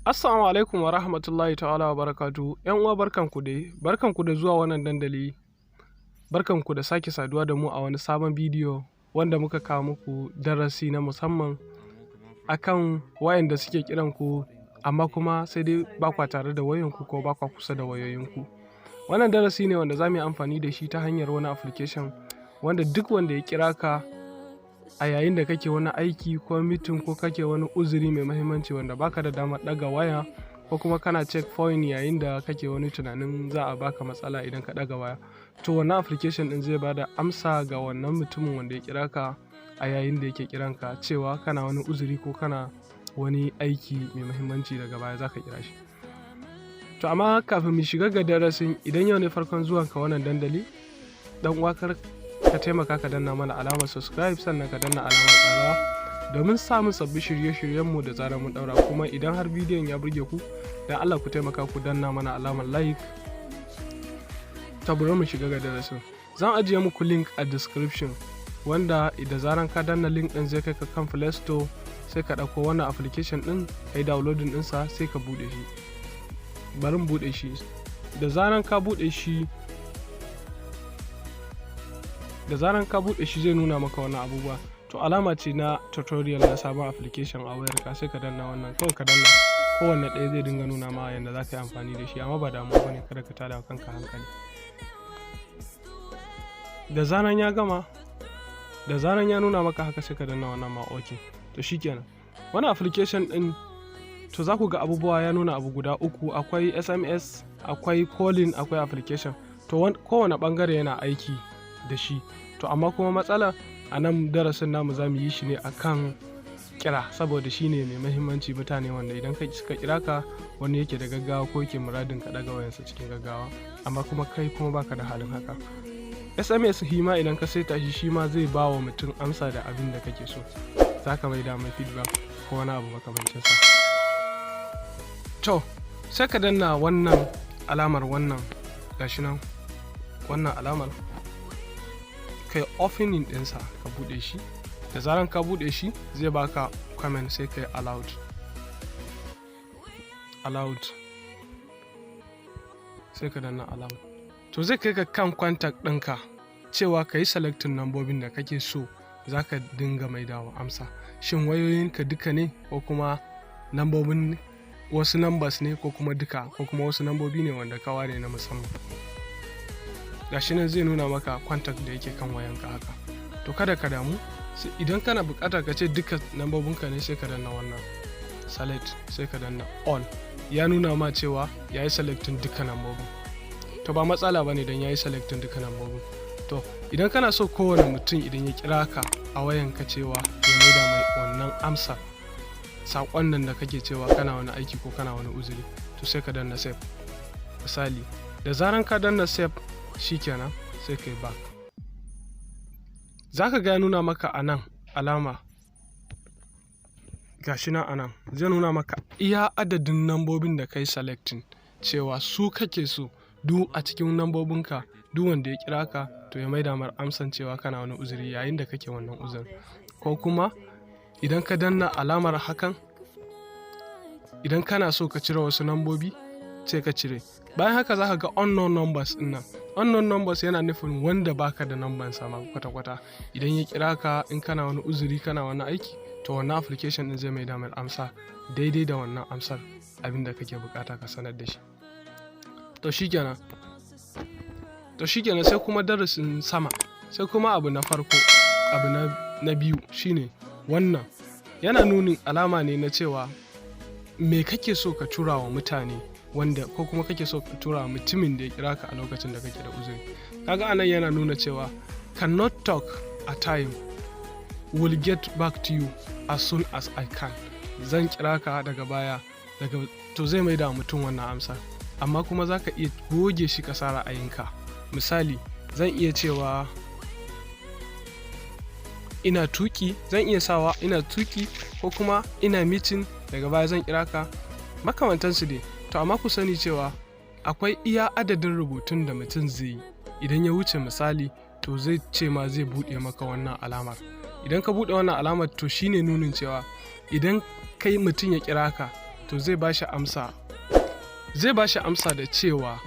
Assalamu alaikum wa rahmatullahi ta'ala wa barakatu. ‘Yan uwa barkanku da zuwa wannan dandali, barkanku da sake saduwa da mu a wani sabon bidiyo wanda muka kawo muku darasi na musamman akan wayanda suke kiran ku amma kuma sai dai ba kwa tare da wayanku ko ba kwa kusa da wayoyinku. Wannan darasi ne wanda za mu yi amfani da shi ta hanyar wani application wanda duk wanda ya kira ka a yayin da kake wani aiki ko mitin ko kake wani uzuri mai mahimmanci wanda baka da damar daga waya ko kuma kana check phone yayin da kake wani tunanin za a baka matsala idan ka daga waya, to wannan application din zai bada amsa ga wannan mutumin wanda ya kira ka a yayin da yake kiran ka cewa kana wani uzuri ko kana wani aiki mai mahimmanci daga baya zaka kira shi. To amma kafin mu shiga ga darasin, idan yau ne farkon zuwanka wannan dandali, dan uwa ka taimaka ka danna mana alamar subscribe sannan ka danna alamar ƙarawa domin samun sabbin shirye-shiryenmu da zarar mun daura. Kuma idan har bidiyon ya burge ku, dan Allah ku taimaka ku danna mana alamar like. Ta bari mu shiga ga darasin. Zan ajiye muku link a description wanda idan zaran ka danna link din zai kai ka kan Play Store, sai ka dauko wannan application din kai downloading ɗinsa sai ka bude shi. Bari mu bude shi. Da zaran ka bude shi zai nuna maka wannan abubuwa. To alama ce na tutorial na sabon application a wayarka, sai ka danna wannan. Kawai ka danna kowanne ɗaya zai dinga nuna ma yadda za ka yi amfani da shi, amma ba damuwa bane, kada ka tada kanka hankali. Da zaran ya gama, da zaran ya nuna maka haka sai ka danna wannan ma okay. To shikenan. Wannan application din to za ku ga abubuwa ya nuna abu guda uku, akwai SMS, akwai calling, akwai application. To kowane bangare yana aiki da shi. To amma kuma matsala a nan darasin namu za mu yi shi ne akan kira, saboda shi ne mai mahimmanci mutane wanda idan suka kira ka wani yake da gaggawa ko yake muradin ka daga wayansa cikin gaggawa, amma kuma kai kuma baka da halin haka. SMS hima idan ka saita shi ma zai ba wa mutum amsa da abin da kake so, za ka mai da mai feedback ko wani abu makamancin sa. To sai ka danna wannan alamar, wannan gashi nan, wannan alamar kai opening ɗinsa ka buɗe shi. Da zaran ka buɗe shi zai baka comment, sai kai allowed sai ka danna allowed. To zai kai ka kan contact ɗinka cewa ka yi selecting nambobin da kake so za ka dinga mai dawo amsa. Shin wayoyinka duka ne ko kuma nambobin wasu numbers ne ko kuma duka, ko kuma wasu nambobi ne wanda ka ware na musamman. Gashi nan zai nuna maka contact da yake kan wayanka haka. To kada ka damu, idan kana buƙatar ka ce duka nambobinka ne sai ka danna wannan select, sai ka danna all. Ya nuna ma cewa ya yi selecting duka nambobin. To ba matsala bane dan ya yi selecting duka nambobin. To idan kana so kowane mutum idan ya kira ka a wayanka cewa ya maida mai wannan amsa saƙon nan da kake cewa kana wani aiki ko kana wani uzuri, to sai ka danna save. Misali, da zaran ka danna save shikenan sai kai back. Zaka ga ya nuna maka anan alama, gashi nan anan zai nuna maka iya adadin nambobin da kai selecting cewa su kake so duk a cikin nambobinka, duk wanda ya kira ka to ya maida mar amsan cewa kana wani uzuri yayin da kake wannan uzurin. Ko kuma idan ka danna alamar hakan, idan kana so ka cire wasu nambobi sai ka cire. Bayan haka za ka ga unknown numbers ɗin nan. Unknown numbers yana nufin wanda baka da namban sama kwata-kwata. Idan ya kira ka in kana wani uzuri kana wani aiki, to wannan application ɗin zai mai damar amsa daidai da wannan amsar abin da kake bukata ka sanar da shi. To shikenan sai kuma darasin sama, sai kuma abu na farko, abu na biyu shine wannan yana nunin alama ne na cewa me kake so ka tura wa mutane, wanda ko kuma kake so ka tura wa mutumin da ya kira ka a lokacin da kake da uzuri. Kaga anan yana nuna cewa cannot talk a time, will get back to you as soon as I can. Zan kira ka daga baya, to zai mai da mutum wannan amsa, amma kuma za ka iya goge shi ka sa ra'ayinka. Misali, zan iya cewa ina tuki, zan iya sawa ina tuki, ko kuma ina meeting daga baya zan kira ka, makamantansu dai. To amma ku sani cewa akwai iya adadin rubutun da mutum zai yi. Idan ya wuce misali, to zai ce ma zai buɗe maka wannan alamar. Idan ka buɗe wannan alamar to shine nunin cewa idan kai mutum ya kira ka to zai ba shi amsa da cewa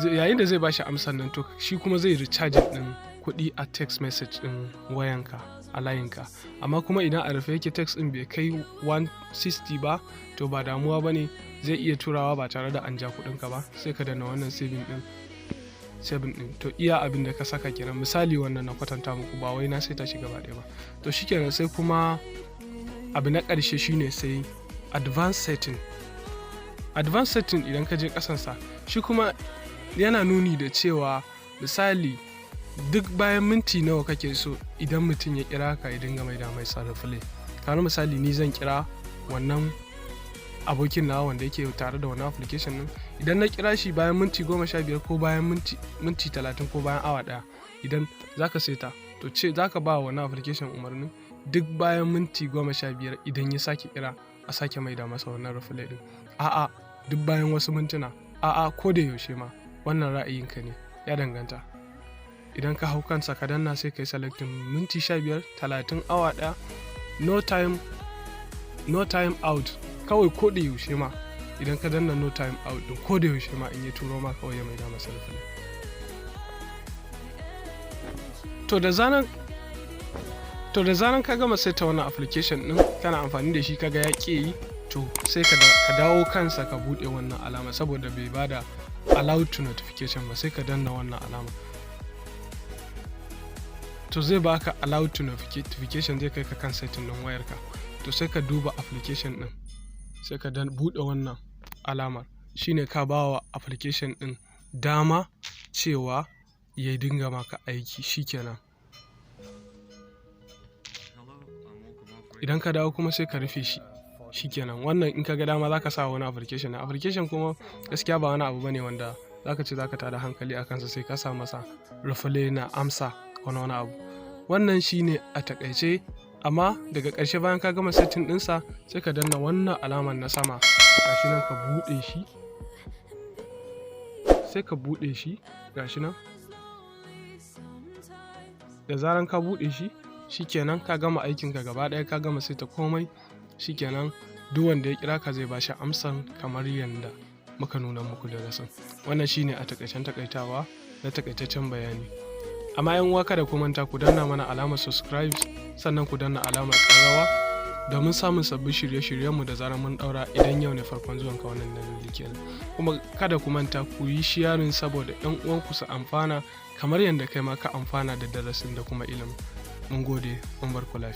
yayin da zai ba shi amsar nan, to shi kuma zai recharge din kuɗi a text message din wayanka a layinka. Amma kuma idan a rufe yake text din bai kai 160 ba, to ba damuwa bane, zai iya turawa ba tare da an ja kuɗinka ba. Sai ka danna wannan saving din, to iya abin da ka saka kenan. Misali wannan na kwatanta muku, ba wai na sai ta shi gaba ɗaya ba. To shikenan, sai kuma abu na ƙarshe shine sai advanced setting idan ka je ƙasansa, shi kuma yana nuni da cewa misali duk bayan minti nawa kake so idan mutum ya kira ka ya dinga mai da mai sarrafile. Kamar misali ni zan kira wannan abokin nawa wanda yake tare da wannan application din, idan na kira shi bayan minti 15 ko bayan minti 30 ko bayan awa daya, idan zaka seta to ce zaka ba wannan application umarnin duk bayan minti 15 idan ya sake kira a sake mai da masa wannan rafile din. A'a, duk bayan wasu mintuna, a'a ko da yaushe ma, wannan ra'ayinka ne, ya danganta. Idan ka hau kansa ka danna sai kai selecting minti 15, 30, awa daya, no time out, kawai ko da yaushe ma. Idan ka danna no time out din, ko da yaushe ma in ya turo ma kawai ya mai da masa rafile. To da zaran ka gama saita wannan application din, kana amfani da shi kaga ya ke yi, to sai ka dawo kansa ka bude wannan alama, saboda bai bada allowed to notification ba, sai ka danna wannan alama. To zai baka allowed to notification, zai kai ka kan setting din wayarka. To sai ka duba application din, sai ka bude wannan alamar, shine ka bawa application din dama cewa ya dinga maka aiki, shikenan. Idan ka dawo kuma sai ka rufe shi, shikenan. Wannan in ka ga dama zaka sa wani application kuma gaskiya ba wani abu bane wanda zaka ce zaka tada hankali a kansa, sai ka sa masa rafale na amsa wani abu. Wannan shine a takaice, amma daga ƙarshe bayan ka gama setting ɗinsa sai ka danna wannan alamar na sama, gashi nan ka buɗe shi, sai ka buɗe shi, gashi nan. Da zaran ka buɗe shi, shikenan ka gama aikinka gaba ɗaya, ka gama saita komai, shikenan. Duk wanda ya kira ka zai bashi amsan kamar yanda muka nuna muku da rasin. Wannan shine a takaitawa na takaitaccen bayani. Amma yan uwa, kada ku manta ku danna mana alamar subscribe, sannan ku danna alamar ƙararrawa domin samun sabbin shirye-shiryenmu da zarar mun daura, idan yau ne farkon zuwan ka wannan dandali kenan. Kuma kada ku manta ku yi sharing saboda yan uwanku su amfana kamar yanda kai ma ka amfana da darasin da kuma ilimi. Mun gode, mun bar ku lafiya.